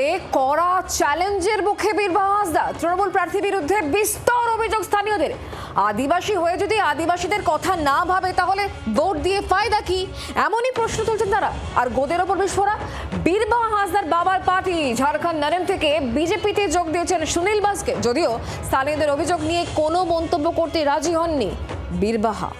জুড়ে কড়া চ্যালেঞ্জের মুখে বীরবাহা হাঁসদা। তৃণমূল প্রার্থীর বিরুদ্ধে বিস্তর অভিযোগ স্থানীয়দের। আদিবাসী হয়ে যদি আদিবাসীদের কথা না ভাবে তাহলে ভোট দিয়ে ফায়দা কি, এমনই প্রশ্ন তুলছেন তারা। আর গোদের ওপর বিস্ফোরা। বীরবাহা হাঁসদার বাবার পার্টি ঝাড়খণ্ড নরেন থেকে বিজেপিতে যোগ দিয়েছেন সুনীল বাসকে। যদিও স্থানীয়দের অভিযোগ নিয়ে কোনো মন্তব্য করতে রাজি হননি বীরবাহা।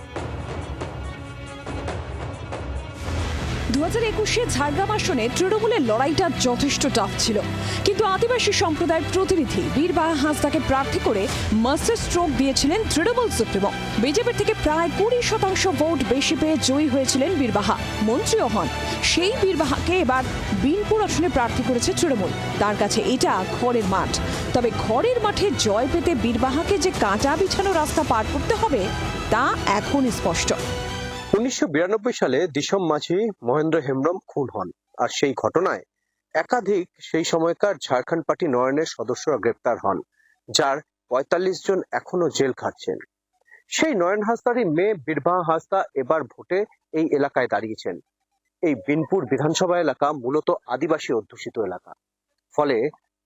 2021 ঝাড়গ্রাম আসনে তৃণমূলের লড়াইটা যথেষ্ট টাফ ছিল, কিন্তু আদিবাসী সম্প্রদায়ের প্রতিনিধি বীরবাহা হাঁসদাকে প্রার্থী করে মাস্টার স্ট্রোক দিয়েছিলেন তৃণমূল সুপ্রিমো। বিজেপির থেকে প্রায় 20% ভোট বেশি পেয়ে জয়ী হয়েছিলেন বীরবাহা, মন্ত্রীও হন। সেই বীরবাহাকে এবার বিনপুর আসনে প্রার্থী করেছে তৃণমূল। তার কাছে এটা ঘরের মাঠ। তবে ঘরের মাঠে জয় পেতে বীরবাহাকে যে কাঁটা বিছানো রাস্তা পার করতে হবে তা এখন স্পষ্ট। 1992 সালে দিশম মাঝি মহেন্দ্র হেমব্রম খুন হন, আর সেই ঘটনায় একাধিক সেই সময়কার ঝাড়খণ্ড পার্টি নয়নের সদস্যরা গ্রেপ্তার হন, যার 45 জন এখনো জেল খাটছেন। সেই নয়ন হাঁসদারই মেয়ে বীরবাহা হাঁসদা এবার ভোটে এই এলাকায় দাঁড়িয়েছেন। এই বিনপুর বিধানসভা এলাকা মূলত আদিবাসী অধ্যুষিত এলাকা, ফলে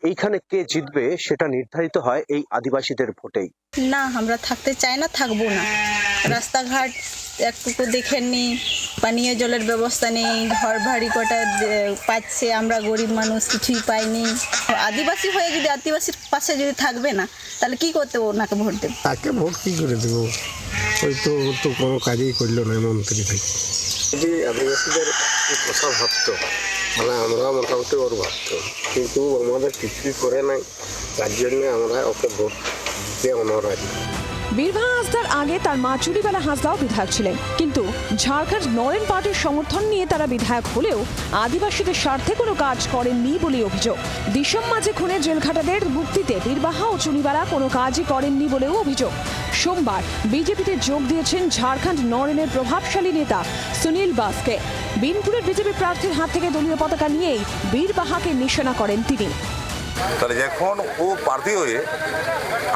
এইখানে কে জিতবে সেটা নির্ধারিত হয় এই আদিবাসীদের ভোটেই। না, আমরা থাকতে চাই না, থাকবো না। রাস্তাঘাট একটুকু দেখেননি, পানীয় জলের ব্যবস্থা নেই, ঘর ভাড়ি কটা পাচ্ছে, আমরা গরিব মানুষ কিছুই পাইনি। আদিবাসী হয়ে যদি আদিবাসীর পাশে যদি থাকবে না, তাহলে কি করতে ওনাকে ভোট দেব? তাকে ভোট কি করে দেবো? ওই তো কোনো কাজই করলো না মন্ত্রী থেকে। যে আদিবাসীদের কথা ভাবতো, মানে আমরা মোটামুটি ওর ভাবতো, কিন্তু আমাদের কিছুই করে নাই। তার জন্য আমরা ওকে ভোট দিতে অনারাজি। বীরবাহা হাঁসদার আগে তার মা চুরিবালা হাঁসদাও বিধায়ক ছিলেন, কিন্তু ঝাড়খণ্ড নরেন পার্টির সমর্থন নিয়ে তারা বিধায়ক হলেও আদিবাসীদের স্বার্থে কোনো কাজ করেননি বলে অভিযোগ। দিশম মাঝে খুনে জেলখাটাদের মুক্তিতে বীরবাহা ও চুরিবালা কোনো কাজই করেননি বলেও অভিযোগ। সোমবার বিজেপিতে যোগ দিয়েছেন ঝাড়খণ্ড নরেনের প্রভাবশালী নেতা সুনীল বাসকে। বিনপুরের বিজেপি প্রার্থীর হাত থেকে দলীয় পতাকা নিয়েই বীরবাহাকে নিশানা করেন তিনি। তাহলে যখন ও প্রার্থী হয়ে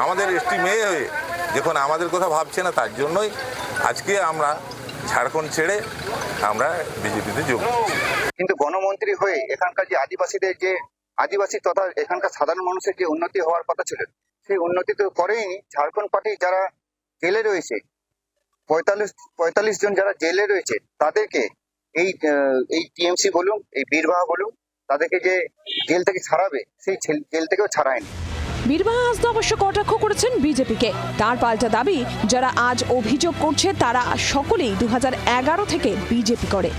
আমাদের এসটি মেয়ে হয়ে যখন আমাদের কথা ভাবছে না, তার জন্যই আজকে আমরা ঝাড়খণ্ড ছেড়ে আমরা বিজেপিতে যোগ দিচ্ছি। কিন্তু গণমন্ত্রী হয়ে এখানকার যে আদিবাসীদের যে আদিবাসী তথা এখানকার সাধারণ মানুষের যে উন্নতি হওয়ার কথা ছিল, সেই উন্নতি তো করেইনি। ঝাড়খণ্ড পার্টি যারা জেলে রয়েছে, 45 জন যারা জেলে রয়েছে, তাদেরকে এই টিএমসি বলুন, এই বীরবাহা বলুন, তাদেরকে যে জেল থেকে ছাড়াবে, সেই জেল থেকেও ছাড়ায়নি। বীরবাহা হাঁসদা অবশ্য কটাক্ষ করেছেন বিজেপিকে। তার পাল্টা দাবি, যারা আজ অভিযোগ করছে তারা সকলেই 2011 থেকে বিজেপি করে।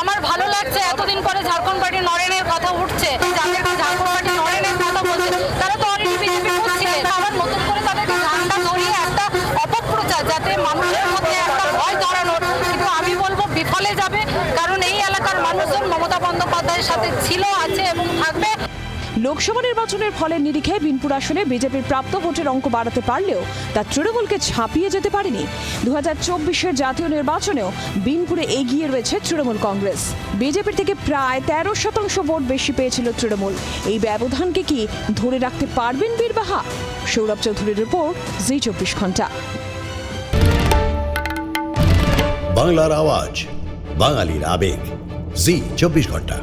আমার ভালো লাগছে এতদিন পরে ঝাড়খণ্ড পার্টি নরেনের কথা উঠছে, যাদেরকে ঝাড়খণ্ড পার্টি নরেনের কথা বলছে তারা তো অলরেডি বিজেপি করছিলেন। আবার নতুন করে তাদেরকে ঝান্ডা ধরিয়ে একটা অপপ্রচার, যাতে মানুষের মধ্যে একটা ভয় ধরানোর, কিন্তু আমি বলবো বিফলে যাবে। কারণ এই এলাকার মানুষজন মমতা বন্দ্যোপাধ্যায়ের সাথে ছিল, আছে এবং থাকবে। লোকসভা নির্বাচনের ফলের নিরিখে বিনপুর আসনে বিজেপির প্রাপ্ত ভোটের অঙ্ক বাড়াতে পারলেও তা তৃণমূলকে ছাপিয়ে যেতে পারেনি। 2024 জাতীয় নির্বাচনেও বিনপুরে এগিয়ে রয়েছে তৃণমূল কংগ্রেস। বিজেপির থেকে প্রায় 13% ভোট বেশি পেয়েছিল তৃণমূল। এই ব্যবধানকে কি ধরে রাখতে পারবেন বীরবাহা? সৌরভ চৌধুরীর রিপোর্ট, জি 24 ঘন্টা। বাংলার আওয়াজ, বাঙালির আবেগ, জি 24 ঘন্টা।